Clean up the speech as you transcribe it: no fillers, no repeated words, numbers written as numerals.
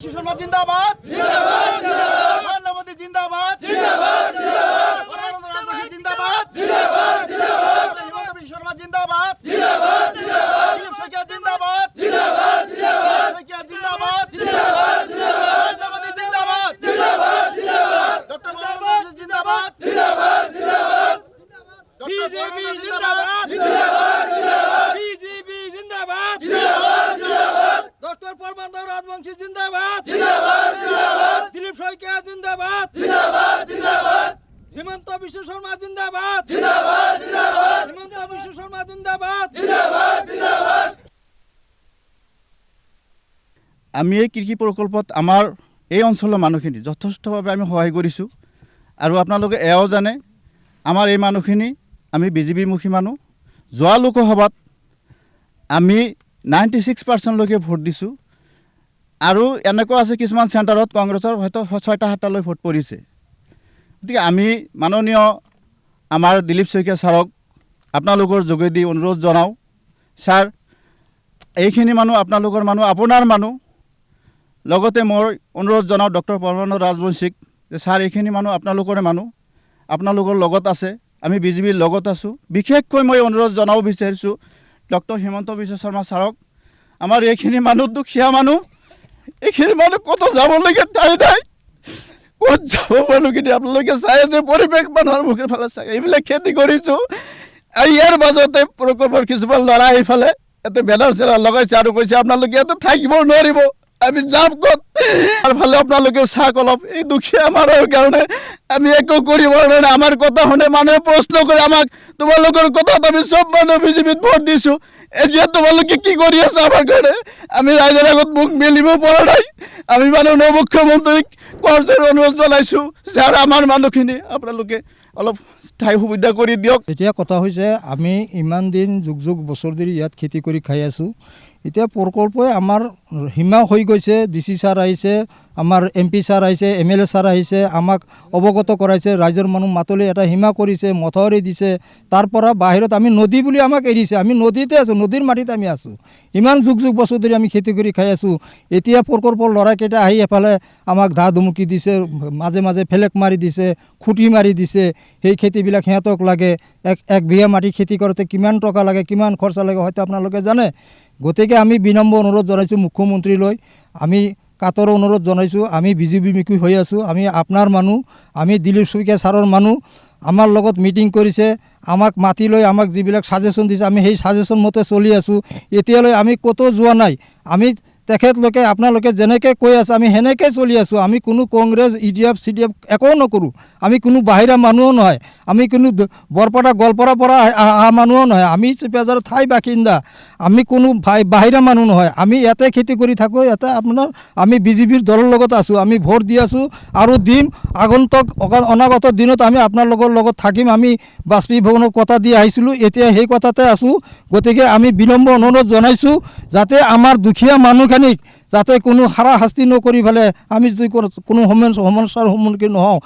শর্মা জিন্দাবাদ জিন্দাবাদ জিন্দাবাদ মানবতী জিন্দাবাদ জিন্দাবাদ জিন্দাবাদ জিন্দাবাদ জিন্দাবাদ জিন্দাবাদ হিমন্ত বিশ্ব শর্মা জিন্দাবাদ জিন্দাবাদ জিন্দাবাদ দিলীপ শইকীয়া জিন্দাবাদ জিন্দাবাদ জিন্দাবাদ শইকীয়া জিন্দাবাদ জিন্দাবাদ জিন্দাবাদ মানবতী জিন্দাবাদ জিন্দাবাদ জিন্দাবাদ ডক্টর মোহাম্মদ জিন্দাবাদ জিন্দাবাদ জিন্দাবাদ বিজেপি জিন্দাবাদ জিন্দাবাদ জিন্দাবাদ বিজেপি জিন্দাবাদ জিন্দাবাদ জিন্দাবাদ ডক্টর পরমানন্দ রাজবংশী জিন্দাবাদ জিন্দাবাদ জিন্দাবাদ দিলীপ শইকীয়া জিন্দাবাদ জিন্দাবাদ জিন্দাবাদ হিমন্ত বিশ্ব শর্মা জিন্দাবাদ জিন্দাবাদ জিন্দাবাদ হিমন্ত বিশ্ব শর্মা জিন্দাবাদ জিন্দাবাদ জিন্দাবাদ আমি এই কৃষি প্ৰকল্পত আমাৰ এই অঞ্চলৰ মানুহখিনি যথেষ্টভাৱে আমি সহায় কৰিছোঁ আৰু আপোনালোকে এয়াও জানে আমাৰ এই মানুহখিনি আমি বিজেপিমুখী মানুহ যোৱা লোকসভাত আমি 96% লৈকে ভোট দিছোঁ আৰু এনেকুৱা আছে কিছুমান চেণ্টাৰত কংগ্ৰেছৰ হয়তো 6টা 7টালৈ ভোট পৰিছে গতিকে আমি মাননীয় আমাৰ দিলীপ শইকীয়া ছাৰক আপোনালোকৰ যোগেদি অনুৰোধ জনাওঁ ছাৰ এইখিনি মানুহ আপোনালোকৰ মানুহ আপোনাৰ মানুহ লগতে মই অনুৰোধ জনাওঁ ডক্টৰ পৰমানন্দ ৰাজবংশীক যে ছাৰ এইখিনি মানুহ আপোনালোকৰে মানুহ আপোনালোকৰ লগত আছে আমি বিজেপিৰ লগত আছোঁ বিশেষকৈ মই অনুৰোধ জনাব বিচাৰিছোঁ ডক্টৰ হিমন্ত বিশ্ব শৰ্মা ছাৰক আমাৰ এইখিনি মানুহ দুখীয়া মানুহ এইখিনি মানুহ ক'ত যাবলৈকে ঠাই নাই ক'ত যাব মানুহখিনি আপোনালোকে চাই আছে পৰিৱেশ মানুহৰ মুখৰ ফালে চাই এইবিলাক খেতি কৰিছোঁ ইয়াৰ মাজতে প্ৰকল্পৰ কিছুমান ল'ৰা এইফালে ইয়াতে বেনাৰ চেনাৰ লগাইছে আৰু কৈছে আপোনালোকে ইয়াতে থাকিব নোৱাৰিব আমি যাম ক'ত আৰু ফালে আপোনালোকে চাওক অলপ এই দুখীয়া মানুহৰ কাৰণে আমি একো কৰিব নোৱাৰে আমাৰ কথা শুনে মানুহে প্ৰশ্ন কৰে আমাক তোমালোকৰ কথাত আমি চব মানুহ বিজেপিত ভোট দিছোঁ এতিয়া তোমালোকে কি কৰি আছা আমাৰ কাৰণে আমি ৰাইজৰ আগত মুখ মেলিব পৰা নাই আমি মাননীয় মুখ্যমন্ত্ৰীক কৰ্জৰ অনুৰোধ জনাইছোঁ যাৰ আমাৰ মানুহখিনি আপোনালোকে অলপ ঠাই সুবিধা কৰি দিয়ক এতিয়া কথা হৈছে আমি ইমান দিন যুগ যুগ বছৰ ধৰি ইয়াত খেতি কৰি খাই আছোঁ এতিয়া প্ৰকল্পই আমাৰ সীমা হৈ গৈছে ডিচি ছাৰ আহিছে আমাৰ MP ছাৰ আহিছে MLA ছাৰ আহিছে আমাক অৱগত কৰাইছে ৰাইজৰ মানুহ মাতলি এটা সীমা কৰিছে মথাউৰি দিছে তাৰ পৰা বাহিৰত আমি নদী বুলি আমাক এৰিছে আমি নদীতে আছোঁ নদীৰ মাটিত আমি আছোঁ ইমান যুগ যুগ বছৰ ধৰি আমি খেতি কৰি খাই আছোঁ এতিয়া প্ৰকল্পৰ ল'ৰাকেইটা আহি এফালে আমাক ধা ধুমুকি দিছে মাজে মাজে ফেলেক মাৰি দিছে খুঁটি মাৰি দিছে সেই খেতিবিলাক সিহঁতক লাগে এক বিঘা মাটি খেতি কৰোঁতে কিমান টকা লাগে কিমান খৰচা লাগে হয়তো আপোনালোকে জানে গতিকে আমি বিনম্ৰ অনুৰোধ জনাইছোঁ মুখ্যমন্ত্ৰীলৈ আমি কাতৰ অনুৰোধ জনাইছোঁ আমি বিজেপিমুখী হৈ আছোঁ আমি আপোনাৰ মানুহ আমি দিলীপ শইকীয়া ছাৰৰ মানুহ আমাৰ লগত মিটিং কৰিছে আমাক মাতি লৈ আমাক যিবিলাক ছাজেশ্যন দিছে আমি সেই ছাজেশ্যন মতে চলি আছোঁ এতিয়ালৈ আমি ক'তো যোৱা নাই আমি তেখেতলোকে আপোনালোকে যেনেকৈ কৈ আছে আমি সেনেকৈ চলি আছোঁ আমি কোনো কংগ্ৰেছ EDF CDF একো নকৰোঁ আমি কোনো বাহিৰা মানুহো নহয় আমি কোনো বৰপেটা গোৱালপাৰাৰ পৰা অহা মানুহো নহয় আমি চিপাঝাৰৰ ঠাই বাসিন্দা আমি কোনো বাহিৰা মানুহ নহয় আমি ইয়াতে খেতি কৰি থাকোঁ ইয়াতে আপোনাৰ আমি বিজেপিৰ দলৰ লগত আছোঁ আমি ভোট দি আছোঁ আৰু দিম আগন্তুক অনাগত দিনত আমি আপোনালোকৰ লগত থাকিম আমি বাষ্পীভৱনত কথা দি আহিছিলোঁ এতিয়া সেই কথাতে আছোঁ গতিকে আমি বিনম্ৰ অনুৰোধ জনাইছোঁ যাতে আমাৰ দুখীয়া মানুহখিনিক যাতে কোনো হাৰাশাস্তি নকৰি পেলাই আমি যদি কোনো সমস্যাৰ সন্মুখীন নহওঁ